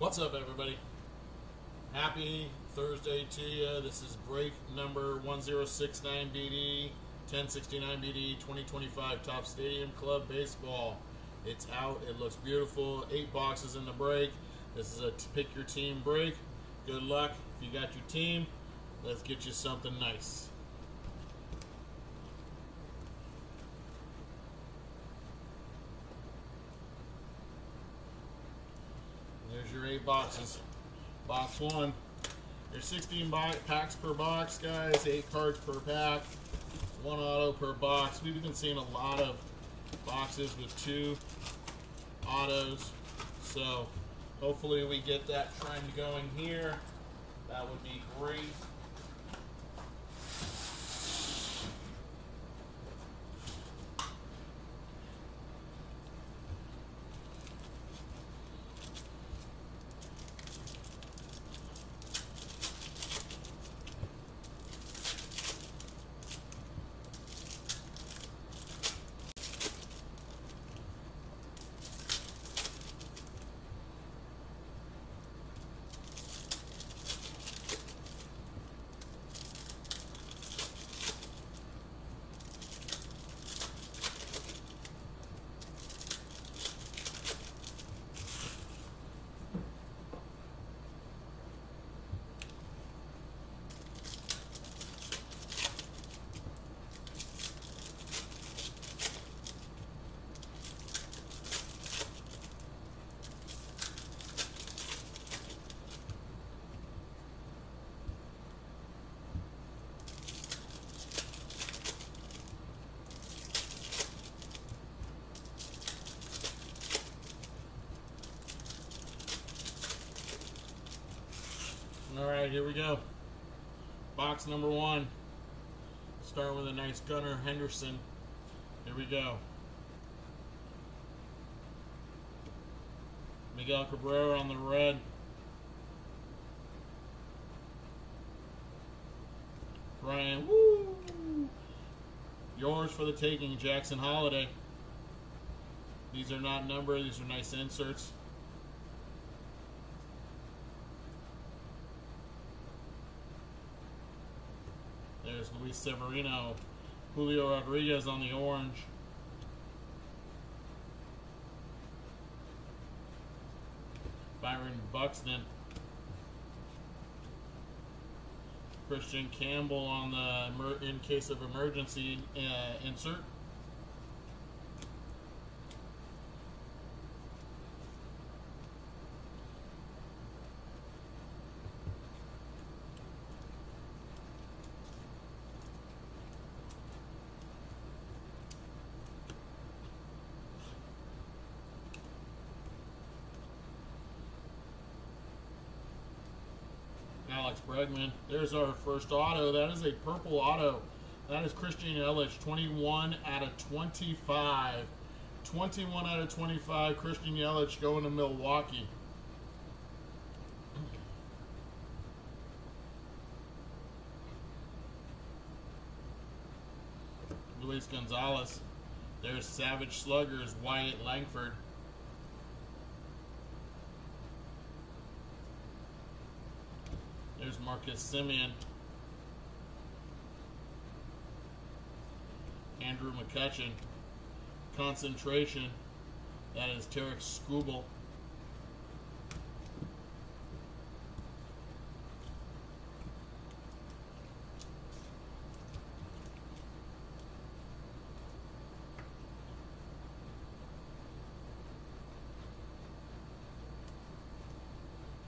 What's up, everybody? Happy Thursday to you. This is break number 1069BD, 1069BD 2025 Top Stadium Club Baseball. It's out. It looks beautiful. 8 boxes in the break. This is a pick your team break. Good luck. If you got your team, let's get you something nice. There's your 8 boxes. Box 1. There's 16 packs per box, guys. 8 cards per pack. 1 auto per box. We've been seeing a lot of boxes with 2 autos. So hopefully we get that trend going here. That would be great. Alright, here we go. Box number 1. Start with a nice Gunnar Henderson. Here we go. Miguel Cabrera on the red. Brian, woo! Yours for the taking, Jackson Holiday. These are not numbered, these are nice inserts. There's Luis Severino. Julio Rodriguez on the orange. Byron Buxton. Christian Campbell on the in case of emergency insert. Alex Bregman. There's our first auto. That is a purple auto. That is Christian Yelich, 21 out of 25. 21 out of 25. Christian Yelich going to Milwaukee. Luis Gonzalez. There's Savage Sluggers, Wyatt Langford. There's Marcus Semien. Andrew McCutchen. Concentration. That is Tarek Skubal.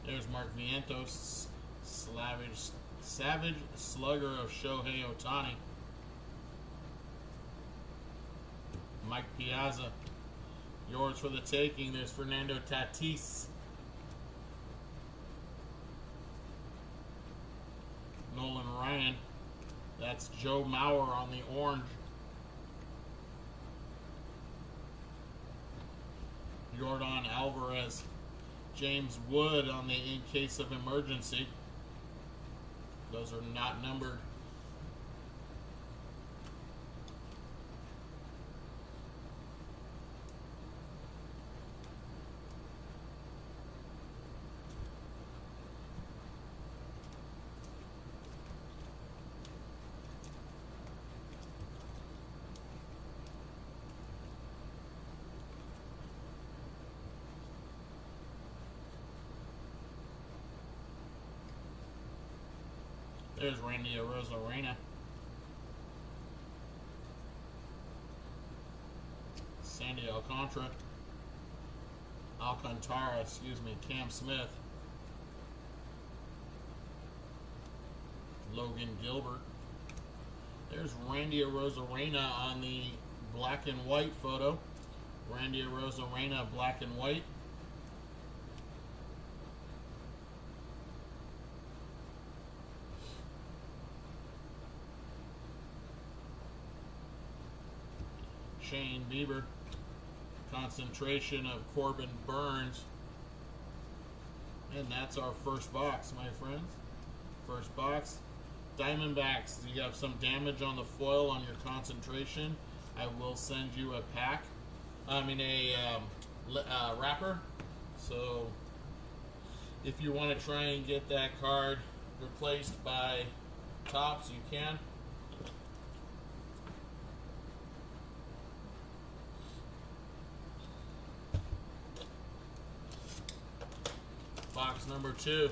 There's Mark Vientos. Savage Slugger of Shohei Ohtani. Mike Piazza. Yours for the taking. There's Fernando Tatis. Nolan Ryan. That's Joe Mauer on the orange. Yordan Alvarez. James Wood on the in case of emergency. Those are not numbered. There's Randy Arozarena. Sandy Alcantara, Cam Smith. Logan Gilbert. There's Randy Arozarena on the black and white photo. Randy Arozarena, black and white. Shane Bieber. Concentration of Corbin Burns. And that's our first box, my friends. First box. Diamondbacks, you have some damage on the foil on your concentration. I will send you a pack. Wrapper. So if you want to try and get that card replaced by Topps, you can. Box number 2.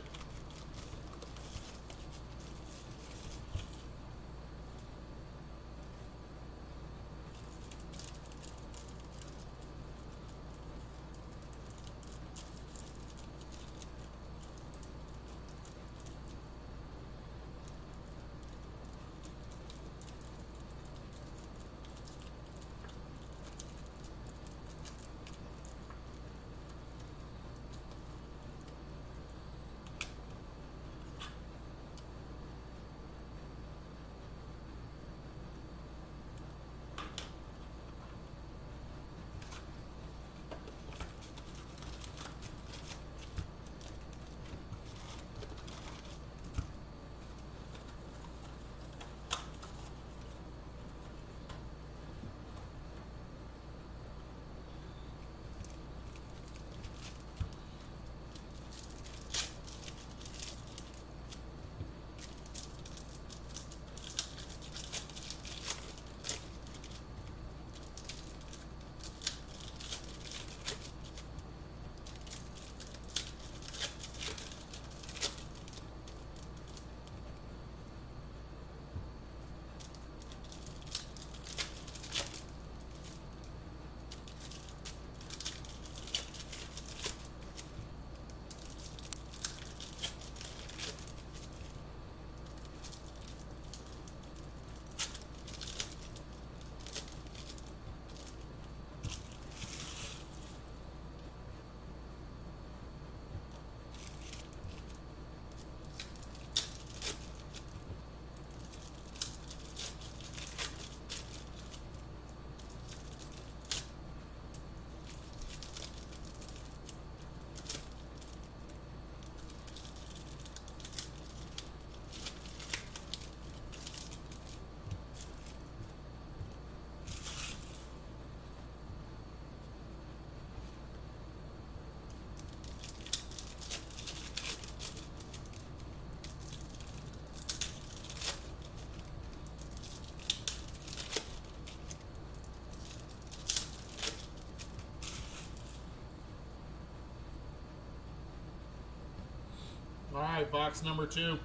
All right, box number 2.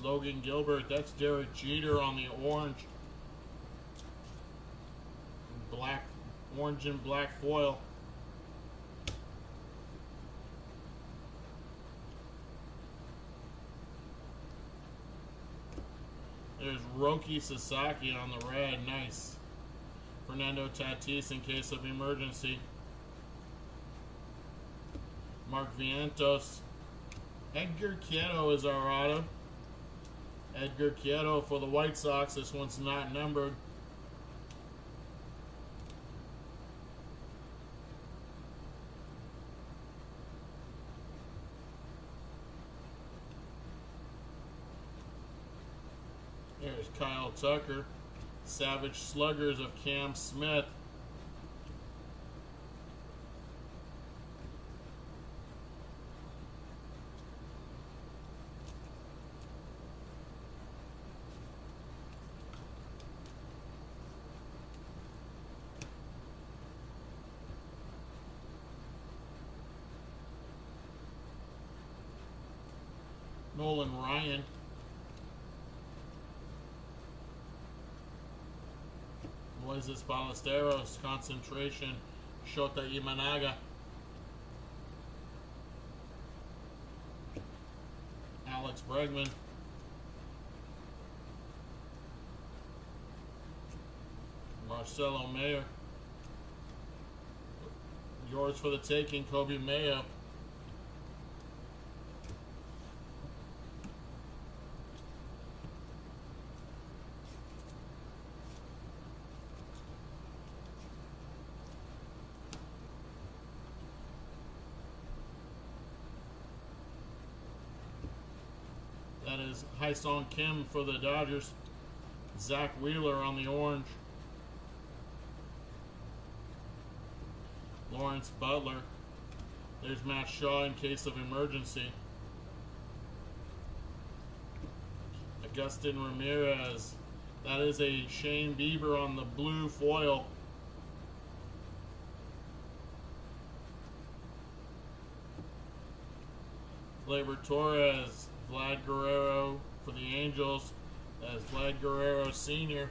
Logan Gilbert, that's Derek Jeter on the orange. Orange and black foil. There's Roki Sasaki on the red, nice. Fernando Tatis in case of emergency. Mark Vientos. Edgar Quieto is our auto. Edgar Quieto for the White Sox. This one's not numbered. There's Kyle Tucker. Savage Sluggers of Cam Smith. Nolan Ryan. Moises Ballesteros, concentration. Shota Imanaga. Alex Bregman. Marcelo Mayer. Yours for the taking, Kobe Mayo. That is Hyesung Kim for the Dodgers. Zach Wheeler on the orange. Lawrence Butler. There's Matt Shaw in case of emergency. Agustin Ramirez. That is a Shane Bieber on the blue foil. Gleyber Torres. Vlad Guerrero for the Angels. That's Vlad Guerrero Sr.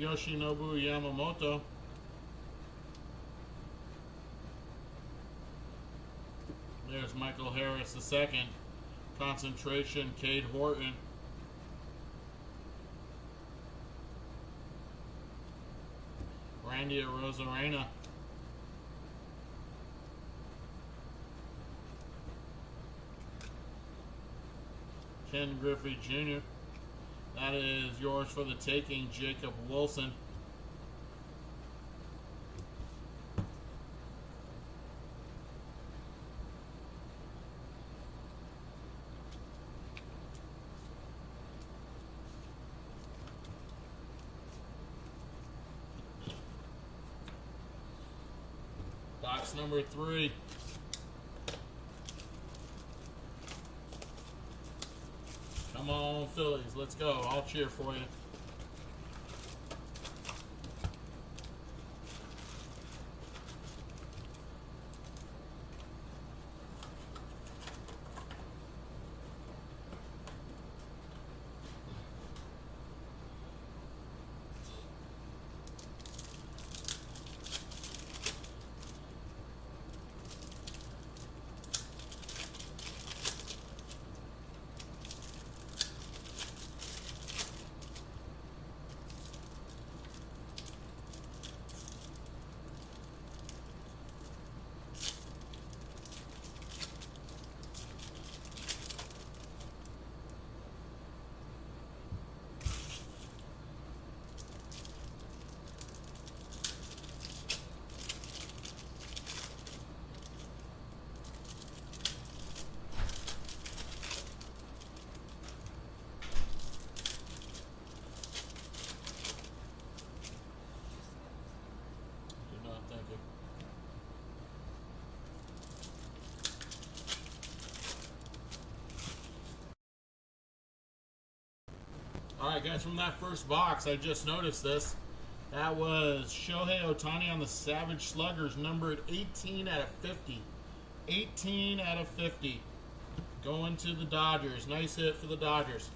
Yoshinobu Yamamoto. There's Michael Harris II. Concentration, Cade Horton. Randy Arozarena. Ken Griffey Jr. That is yours for the taking, Jacob Wilson. Box number 3. Come on, Phillies. Let's go. I'll cheer for you. Alright guys, from that first box, I just noticed this. That was Shohei Ohtani on the Savage Sluggers, numbered 18 out of 50. 18 out of 50. Going to the Dodgers. Nice hit for the Dodgers.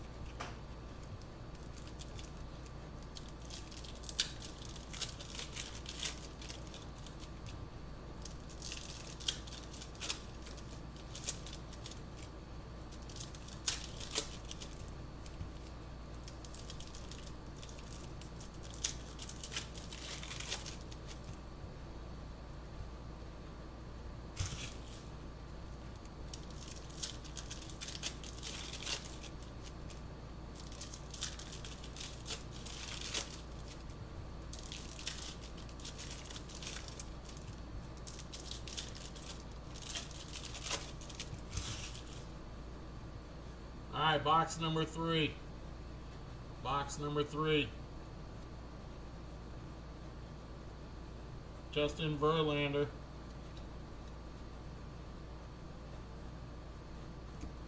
right, box number 3. Box number 3. Justin Verlander.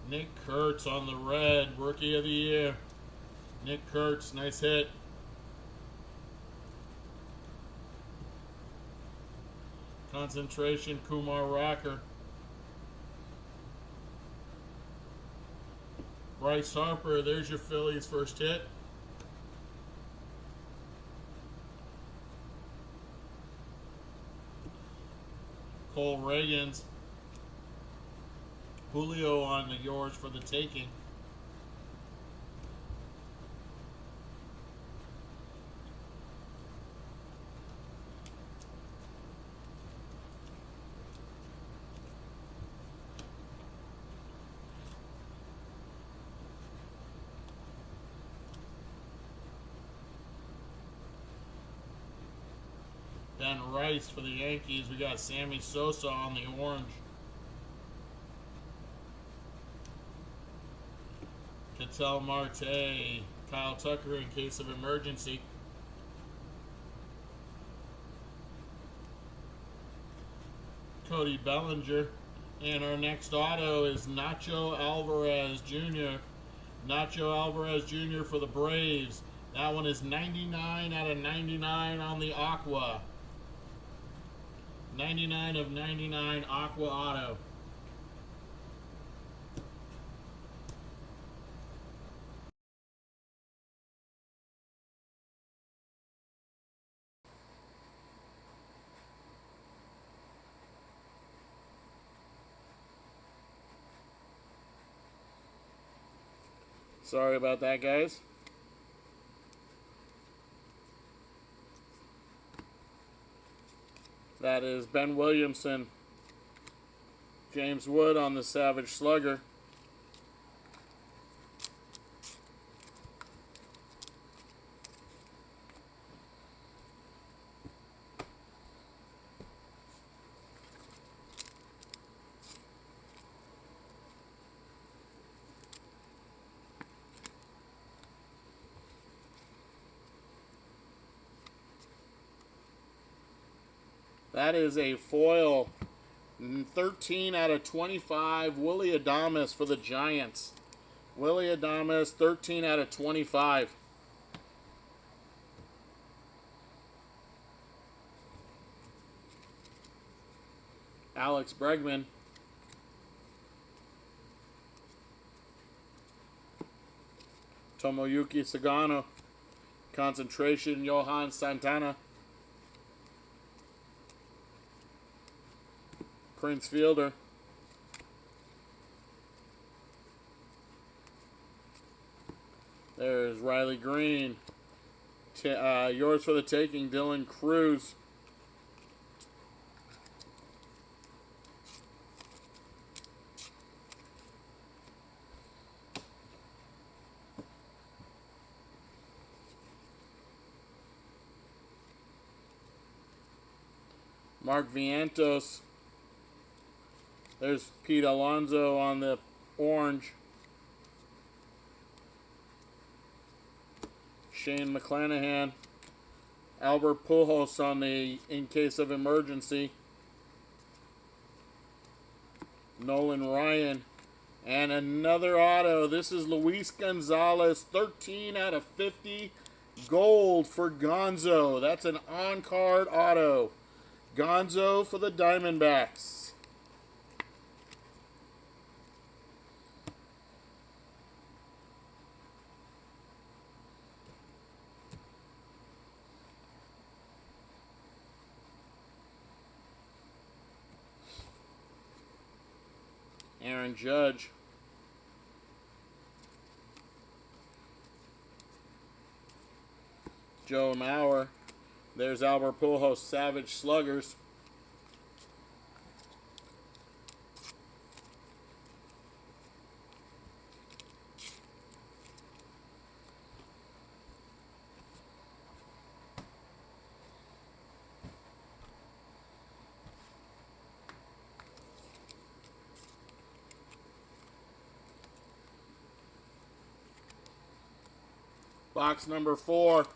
Nick Kurtz on the red, Rookie of the Year. Nick Kurtz, nice hit. Concentration, Kumar Rocker. Bryce Harper, there's your Phillies first hit. Cole Reagans. Julio on the yours for the taking. Ben Rice for the Yankees. We got Sammy Sosa on the orange. Ketel Marte, Kyle Tucker in case of emergency. Cody Bellinger. And our next auto is Nacho Alvarez Jr. Nacho Alvarez Jr. for the Braves. That one is 99 out of 99 on the Aqua. 99 of 99 Aqua Auto. Sorry about that, guys. That is Ben Williamson. James Wood on the Savage Slugger. That is a foil 13 out of 25 Willy Adames for the Giants. Willy Adames 13 out of 25. Alex Bregman. Tomoyuki Sagano. Concentration, Johan Santana. Prince Fielder. There's Riley Green. Yours for the taking, Dylan Cruz. Mark Vientos. There's Pete Alonso on the orange. Shane McClanahan. Albert Pujols on the in case of emergency. Nolan Ryan. And another auto. This is Luis Gonzalez. 13 out of 50. Gold for Gonzo. That's an on-card auto. Gonzo for the Diamondbacks. Aaron Judge. Joe Mauer. There's Albert Pujols, Savage Sluggers. Box number 4.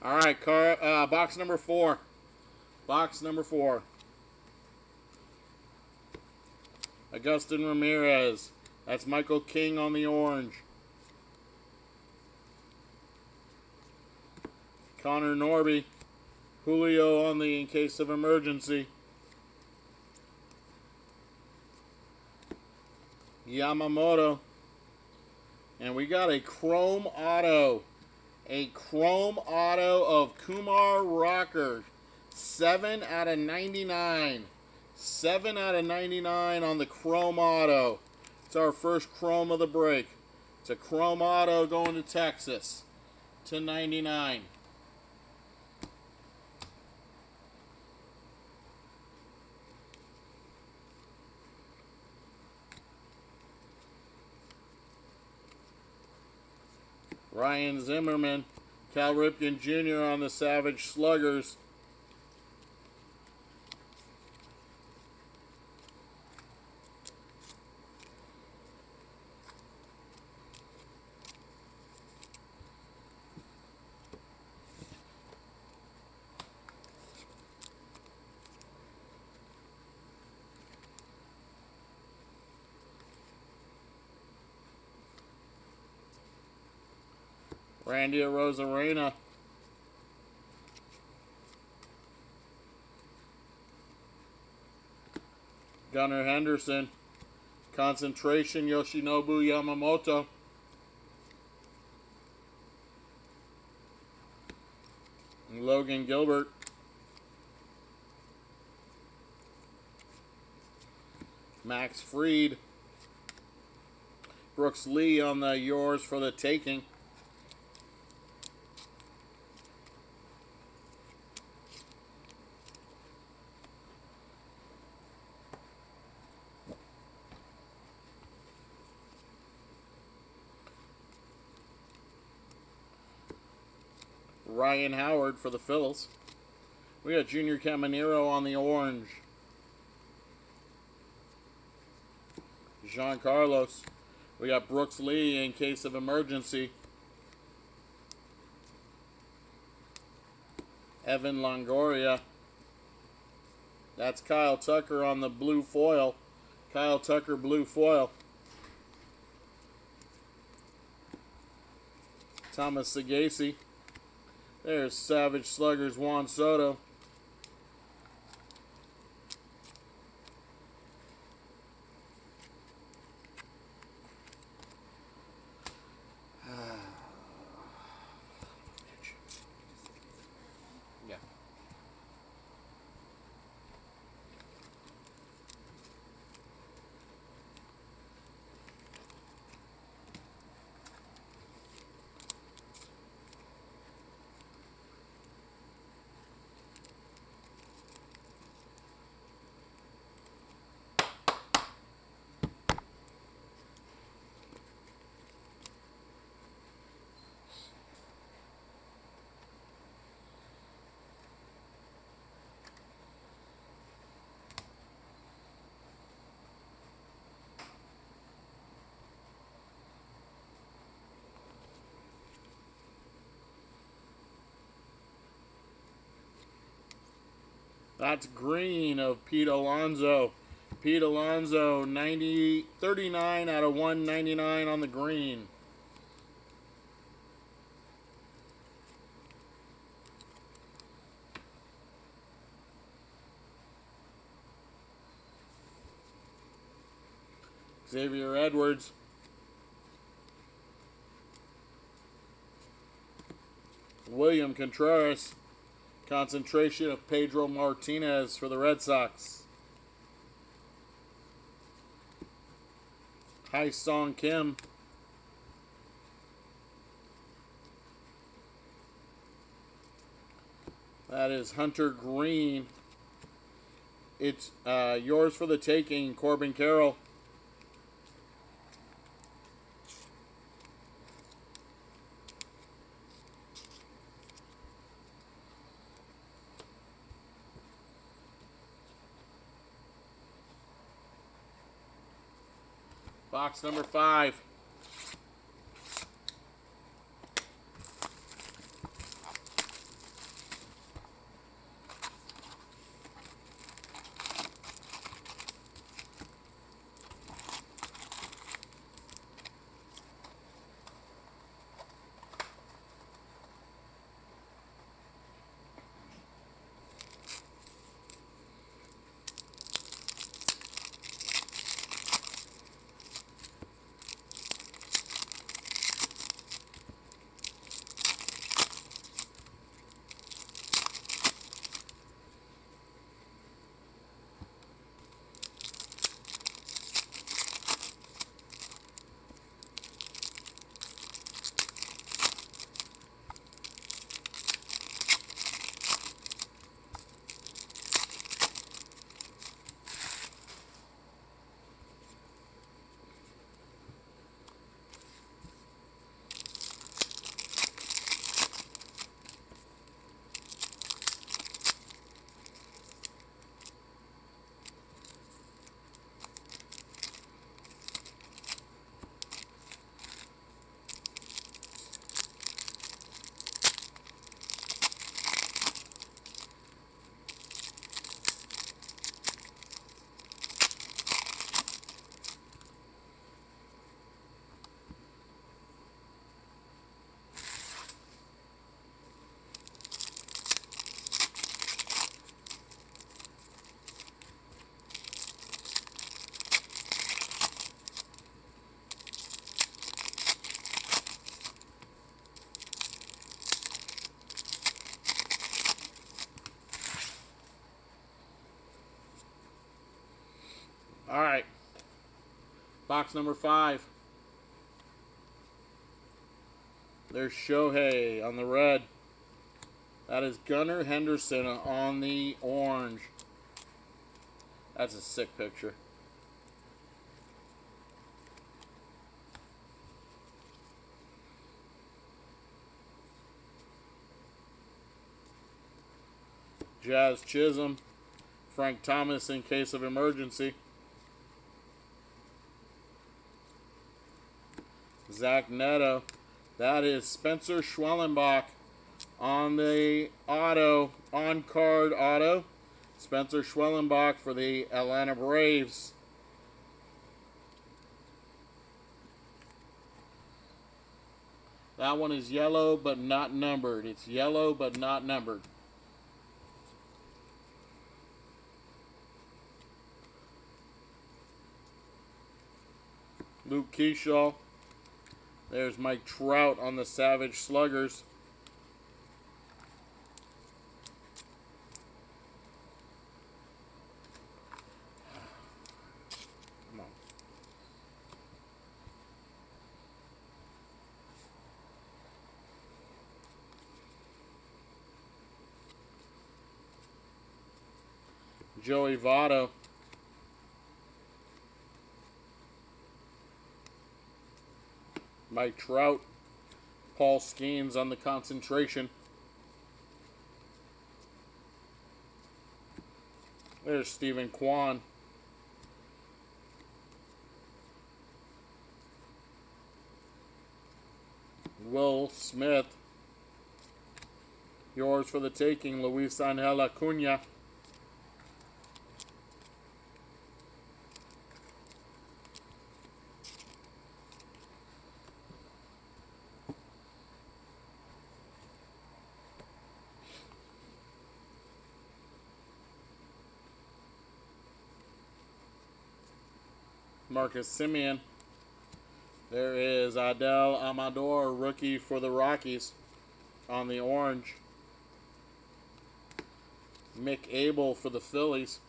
All right, box number 4. Box number 4. Agustin Ramirez. That's Michael King on the orange. Connor Norby. Julio on the in case of emergency. Yamamoto. And we got a chrome auto. A chrome auto of Kumar Rocker. 7 out of 99. 7 out of 99 on the chrome auto. It's our first chrome of the break. It's a chrome auto going to Texas. To 99. Ryan Zimmerman, Cal Ripken Jr. on the Savage Sluggers. Randy Arozarena. Gunnar Henderson. Concentration Yoshinobu Yamamoto. And Logan Gilbert. Max Fried. Brooks Lee on the Yours for the Taking. Ryan Howard for the Phils. We got Junior Caminero on the orange. Jean Carlos. We got Brooks Lee in case of emergency. Evan Longoria. That's Kyle Tucker on the blue foil. Kyle Tucker blue foil. Thomas Sagasi. There's Savage Sluggers Juan Soto. That's green of Pete Alonso. Pete Alonso, 39 out of 199 on the green. Xavier Edwards. William Contreras. Concentration of Pedro Martinez for the Red Sox. Hai Song Kim. That is Hunter Green. It's yours for the taking, Corbin Carroll. Box number 5. All right. Box number 5. There's Shohei on the red. That is Gunnar Henderson on the orange. That's a sick picture. Jazz Chisholm. Frank Thomas in case of emergency. Zach Neto. That is Spencer Schwellenbach on the auto, on-card auto. Spencer Schwellenbach for the Atlanta Braves. That one is yellow but not numbered. It's yellow but not numbered. Luke Kershaw. There's Mike Trout on the Savage Sluggers. Come on. Joey Votto. Mike Trout. Paul Skeens on the concentration. There's Stephen Kwan. Will Smith. Yours for the taking, Luis Angel Acuna. Marcus Simeon. There is Adel Amador, rookie for the Rockies, on the orange. Mick Abel for the Phillies.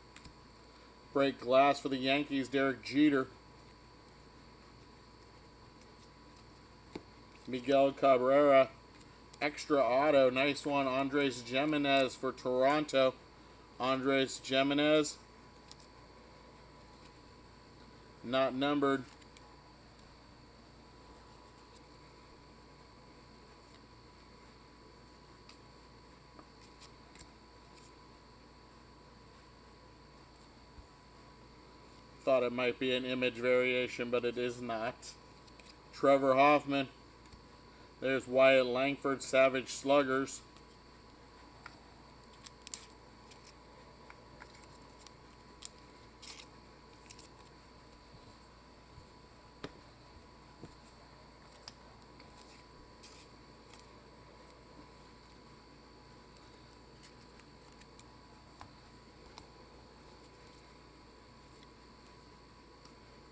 Break glass for the Yankees, Derek Jeter. Miguel Cabrera, extra auto, nice one. Andres Gimenez for Toronto. Andres Gimenez, not numbered. Thought it might be an image variation, but it is not. Trevor Hoffman. There's Wyatt Langford, Savage Sluggers.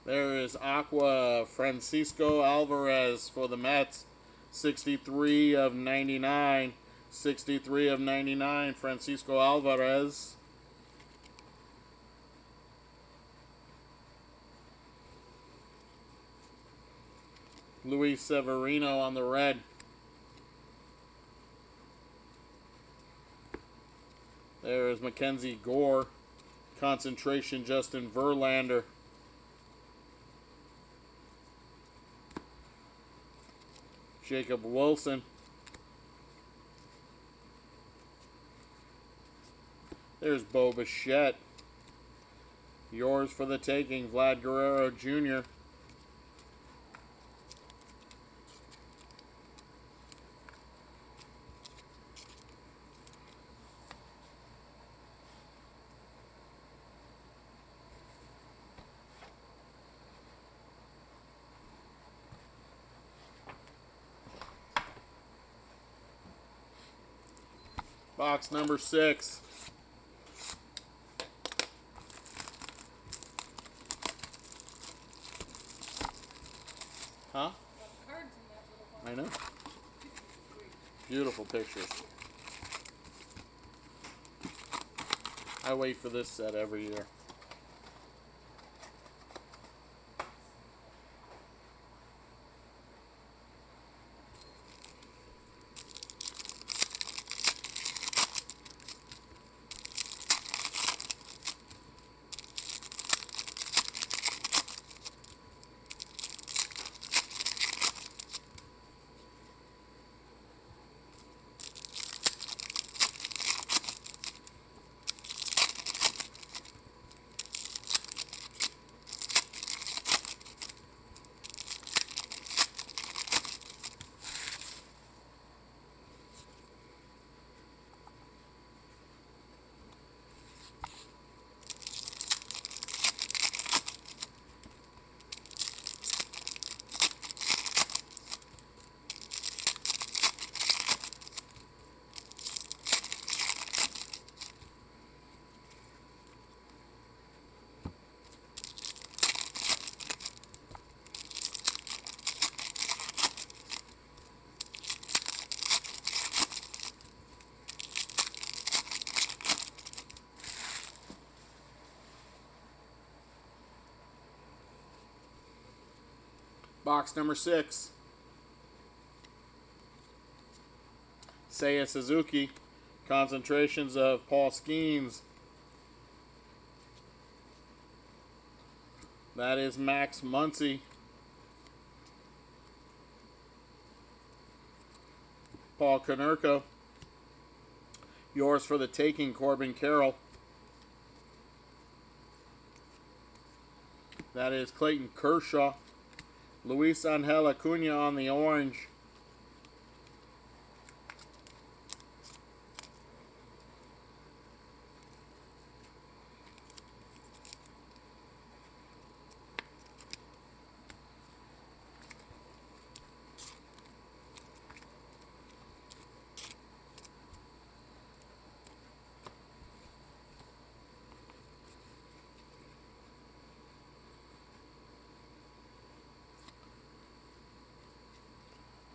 There is Aqua Francisco Alvarez for the Mets. 63 of 99. 63 of 99, Francisco Alvarez. Luis Severino on the red. There is Mackenzie Gore. Concentration, Justin Verlander. Jacob Wilson. There's Bo Bichette. Yours for the taking, Vlad Guerrero Jr. Box number 6. Huh? I know. Beautiful pictures. I wait for this set every year. Box number 6. Seiya Suzuki. Concentrations of Paul Skeens. That is Max Muncy. Paul Konerko. Yours for the taking, Corbin Carroll. That is Clayton Kershaw. Luis Angel Acuna on the orange.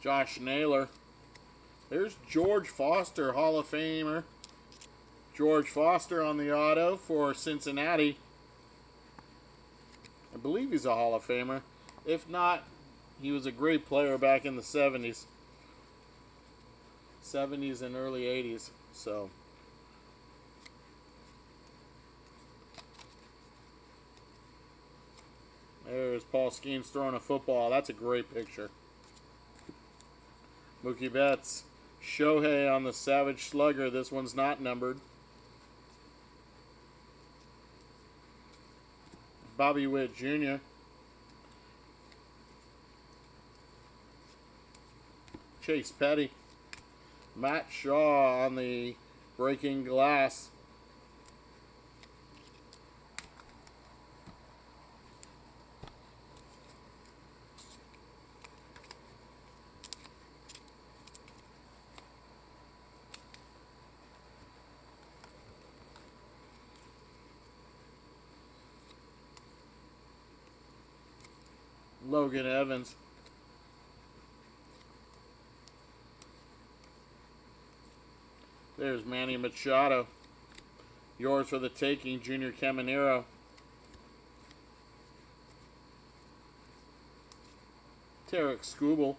Josh Naylor. There's George Foster, Hall of Famer. George Foster on the auto for Cincinnati. I believe he's a Hall of Famer. If not, he was a great player back in the 70s. 70s and early 80s. So, there's Paul Skeens throwing a football. That's a great picture. Mookie Betts. Shohei on the Savage Slugger. This one's not numbered. Bobby Witt Jr. Chase Petty. Matt Shaw on the Breaking Glass. Logan Evans. There's Manny Machado. Yours for the taking, Junior Caminero. Tarek Skubal.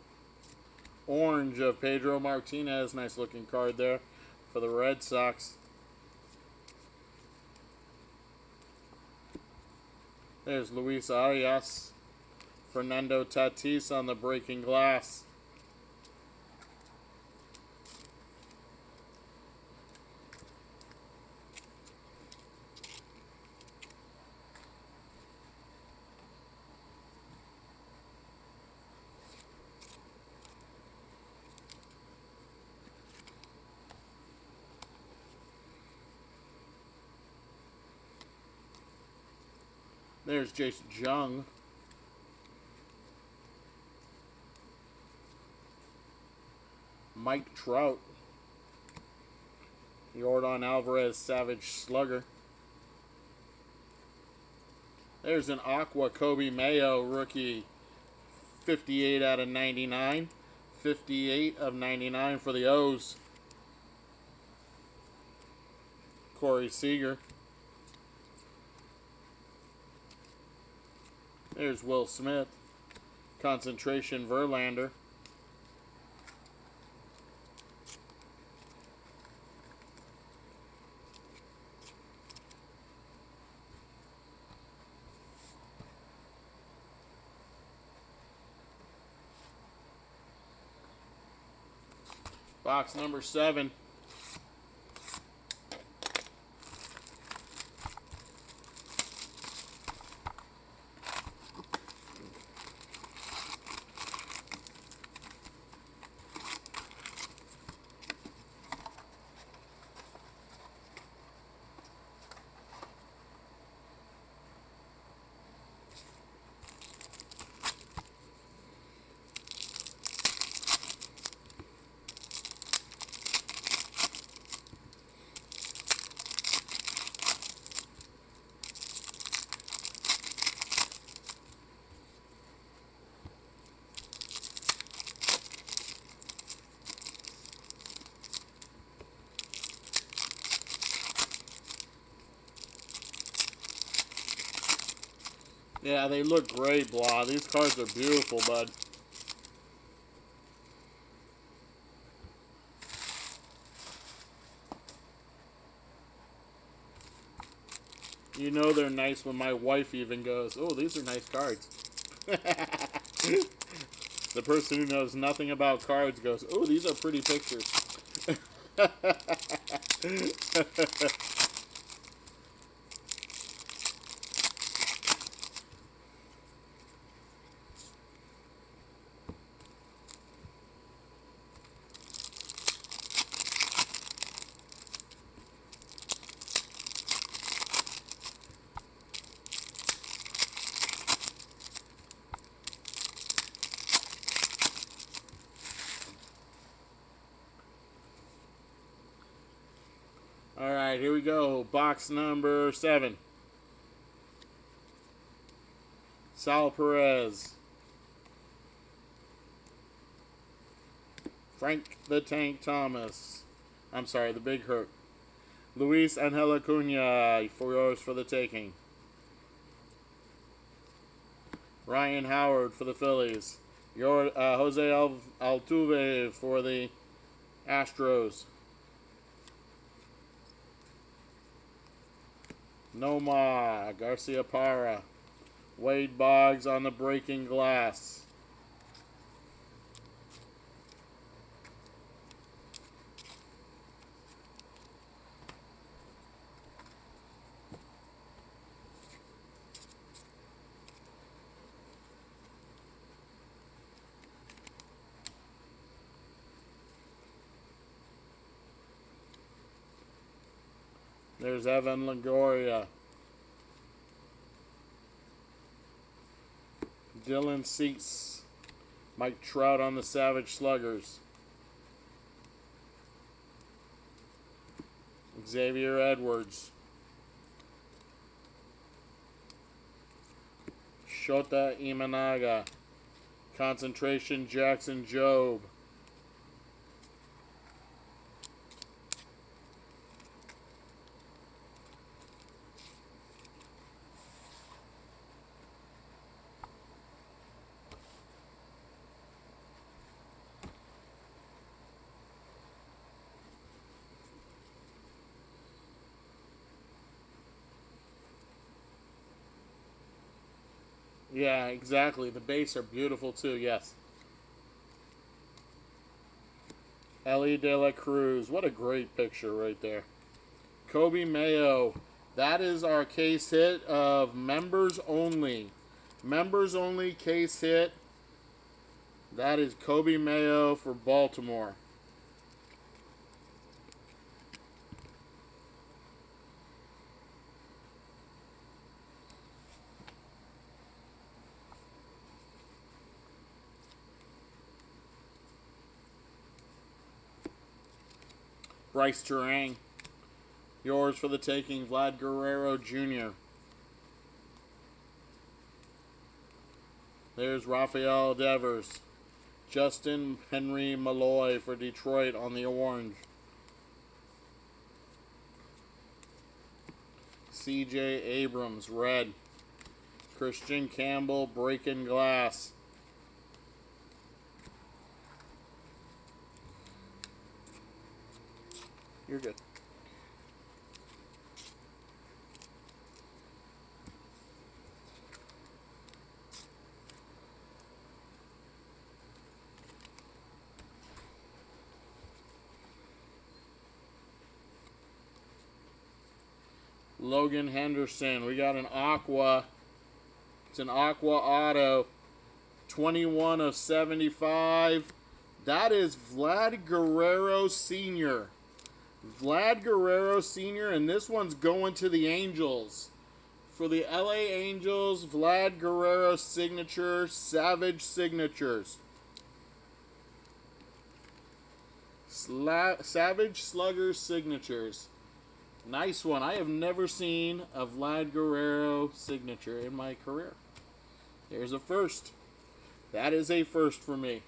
Orange of Pedro Martinez. Nice looking card there for the Red Sox. There's Luis Arias. Fernando Tatis on the Breaking Glass. There's Jason Jung. Mike Trout. Yordan Alvarez Savage Slugger. There's an Aqua Kobe Mayo rookie. 58 out of 99. 58 of 99 for the O's. Corey Seager. There's Will Smith. Concentration Verlander. Box number 7. Yeah, they look great, Blah. These cards are beautiful, bud. You know they're nice when my wife even goes, "Oh, these are nice cards." The person who knows nothing about cards goes, "Oh, these are pretty pictures." All right, here we go. Box number 7. Sal Perez. Frank the Tank Thomas. I'm sorry, the Big Hurt. Luis Angel Acuna, 4 yours for the taking. Ryan Howard for the Phillies. Jose Altuve for the Astros. Noma Garcia Parra. Wade Boggs on the breaking glass. There's Evan Longoria. Dylan Cease. Mike Trout on the Savage Sluggers. Xavier Edwards. Shota Imanaga. Concentration Jackson Jobe. Yeah, exactly. The base are beautiful too, yes. Ellie De La Cruz. What a great picture right there. Kobe Mayo. That is our case hit of members only. Members only case hit. That is Kobe Mayo for Baltimore. Bryce Terang. Yours for the taking, Vlad Guerrero Jr. There's Rafael Devers. Justin Henry Malloy for Detroit on the orange. C.J. Abrams, red. Christian Campbell, breaking glass. You're good. Logan Henderson. We got an Aqua. It's an Aqua Auto. 21 of 75. That is Vlad Guerrero Sr. Vlad Guerrero Sr. And this one's going to the Angels. For the LA Angels, Vlad Guerrero signature, Savage signatures. Savage Slugger signatures. Nice one. I have never seen a Vlad Guerrero signature in my career. There's a first. That is a first for me.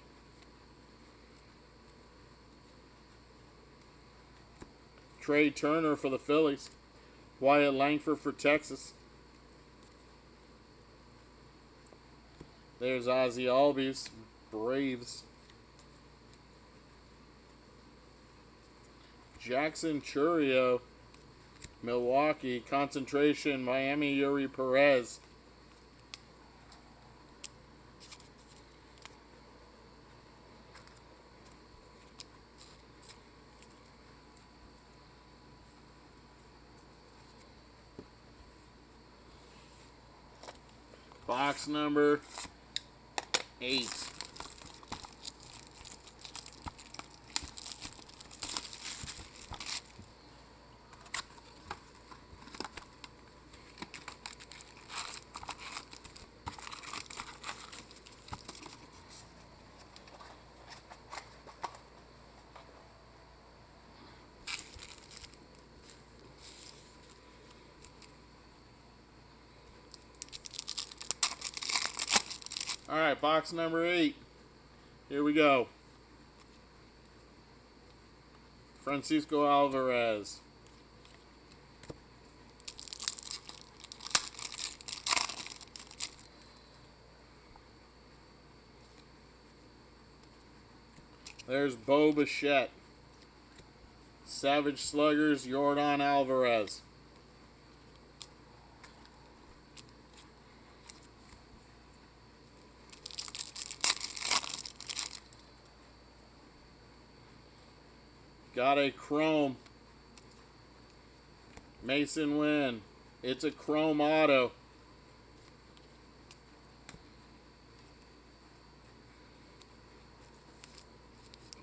Trey Turner for the Phillies. Wyatt Langford for Texas. There's Ozzie Albies, Braves. Jackson Chourio, Milwaukee. Concentration, Miami, Yuri Perez. Box number 8. All right, box number 8. Here we go. Francisco Alvarez. There's Bo Bichette. Savage Sluggers, Yordan Alvarez. Got a chrome. Mason Wynn. It's a chrome auto.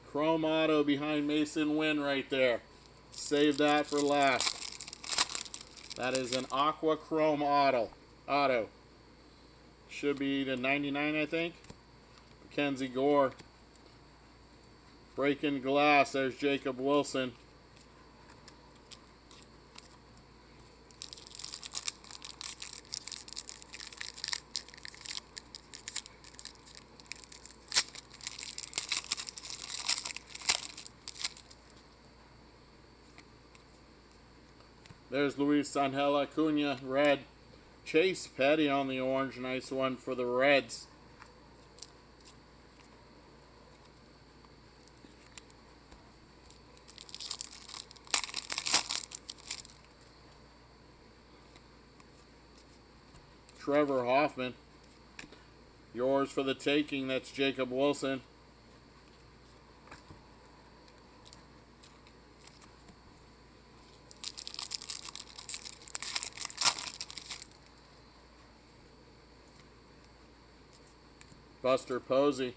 Chrome auto behind Mason Wynn right there. Save that for last. That is an aqua chrome auto. Should be to 99, I think. Mackenzie Gore. Breaking glass. There's Jacob Wilson. There's Luis Angel Acuna, red. Chase Petty on the orange. Nice one for the Reds. Trevor Hoffman. Yours for the taking. That's Jacob Wilson. Buster Posey.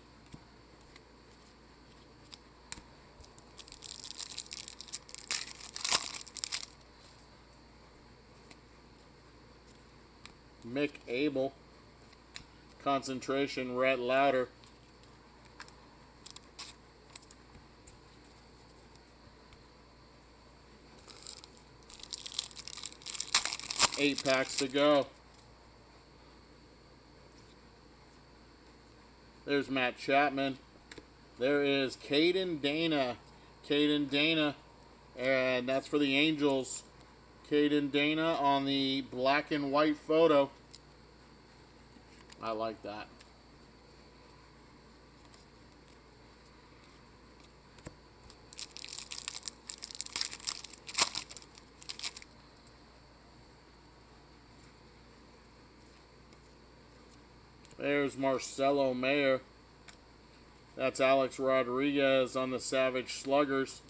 Mick Abel. Concentration, Rhett Lauder. Eight packs to go. There's Matt Chapman. There is Caden Dana. Caden Dana. And that's for the Angels. Caden Dana on the black and white photo. I like that. There's Marcelo Mayer. That's Alex Rodriguez on the Savage Sluggers.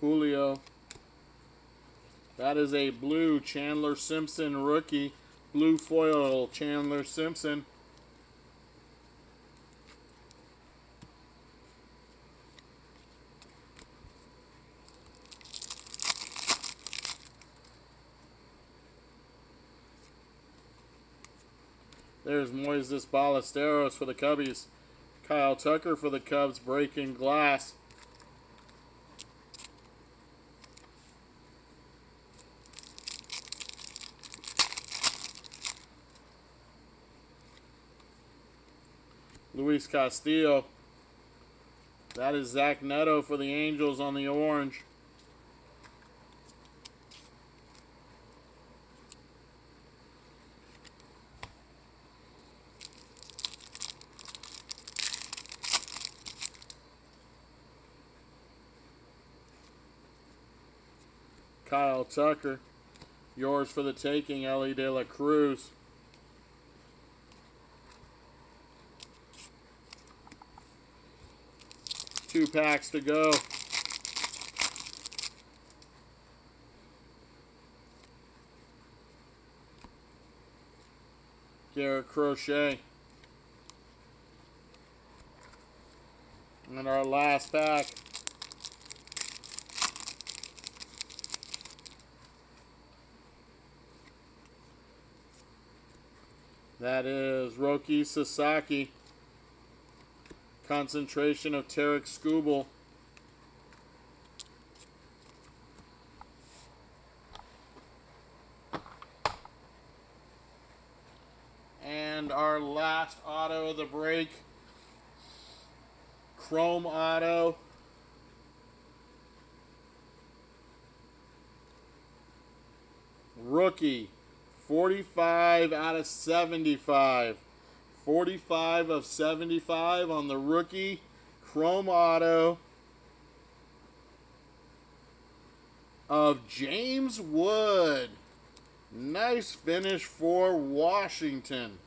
Julio. That is a blue Chandler Simpson rookie. Blue foil Chandler Simpson. There's Moises Ballesteros for the Cubbies. Kyle Tucker for the Cubs, breaking glass. Luis Castillo. That is Zach Neto for the Angels on the orange. Kyle Tucker. Yours for the taking, Ellie De La Cruz. Two packs to go. Garrett Crochet. And our last pack. That is Roki Sasaki. Concentration of Tarek Skubal. last auto of the break. Chrome auto. Rookie. 45 out of 75. 45 of 75 on the rookie. Chrome auto of James Wood. Nice finish for Washington.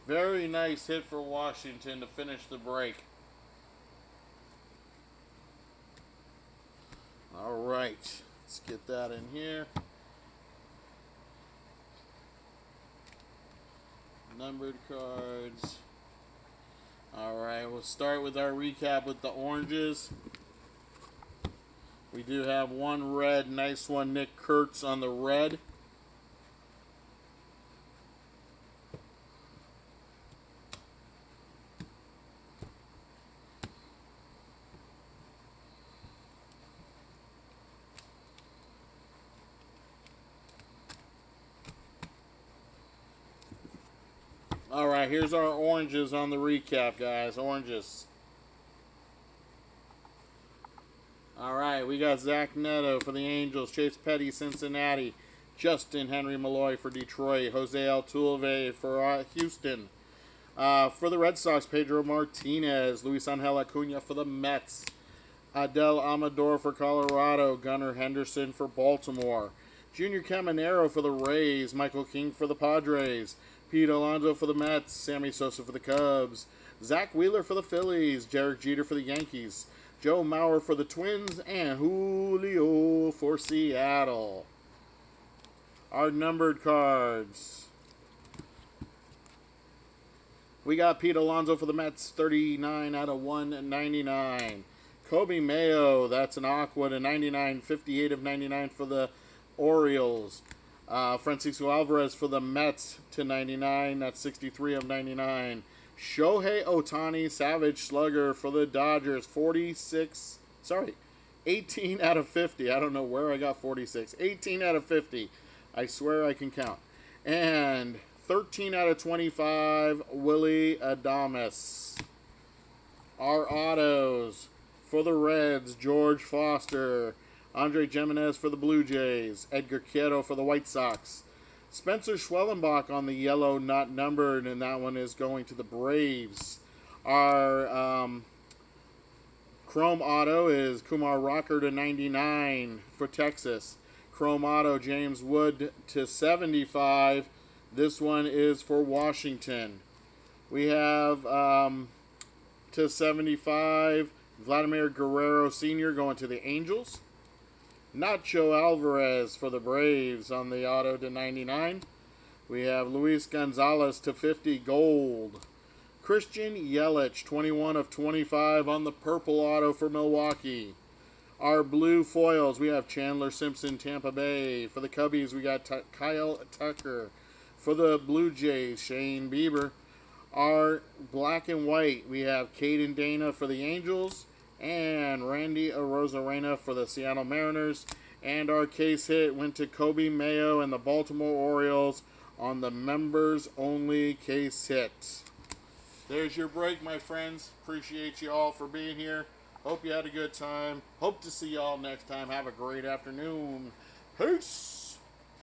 Very nice hit for Washington to finish the break. All right, let's get that in here. Numbered cards. All right, we'll start with our recap with the oranges. We do have one red, nice one, Nick Kurtz on the red. All right, here's our oranges on the recap, guys. Oranges. All right, we got Zach Neto for the Angels, Chase Petty, Cincinnati, Justin Henry Malloy for Detroit, Jose Altuve for Houston. For the Red Sox, Pedro Martinez, Luis Angel Acuna for the Mets, Adel Amador for Colorado, Gunnar Henderson for Baltimore, Junior Caminero for the Rays, Michael King for the Padres, Pete Alonso for the Mets, Sammy Sosa for the Cubs, Zach Wheeler for the Phillies, Derek Jeter for the Yankees, Joe Mauer for the Twins, and Julio for Seattle. Our numbered cards. We got Pete Alonso for the Mets, 39 out of 199. Kobe Mayo, that's an aqua to 99, 58 of 99 for the Orioles. Francisco Alvarez for the Mets to 99, that's 63 of 99. Shohei Ohtani, Savage Slugger for the Dodgers, 18 out of 50. I don't know where I got 46. 18 out of 50. I swear I can count. And 13 out of 25, Willy Adames. Our autos for the Reds, George Foster, Andre Gimenez for the Blue Jays, Edgar Quero for the White Sox, Spencer Schwellenbach on the yellow, not numbered, and that one is going to the Braves. Our Chrome auto is Kumar Rocker to 99 for Texas. Chrome auto, James Wood to 75. This one is for Washington. We have to 75, Vladimir Guerrero Sr. going to the Angels. Nacho Alvarez for the Braves on the auto to 99. We have Luis Gonzalez to 50 gold. Christian Yelich, 21 of 25 on the purple auto for Milwaukee. Our blue foils, we have Chandler Simpson, Tampa Bay. For the Cubbies, we got Kyle Tucker. For the Blue Jays, Shane Bieber. Our black and white, we have Caden Dana for the Angels. And Randy Arozarena for the Seattle Mariners. And our case hit went to Kobe Mayo and the Baltimore Orioles on the members-only case hit. There's your break, my friends. Appreciate you all for being here. Hope you had a good time. Hope to see you all next time. Have a great afternoon. Peace.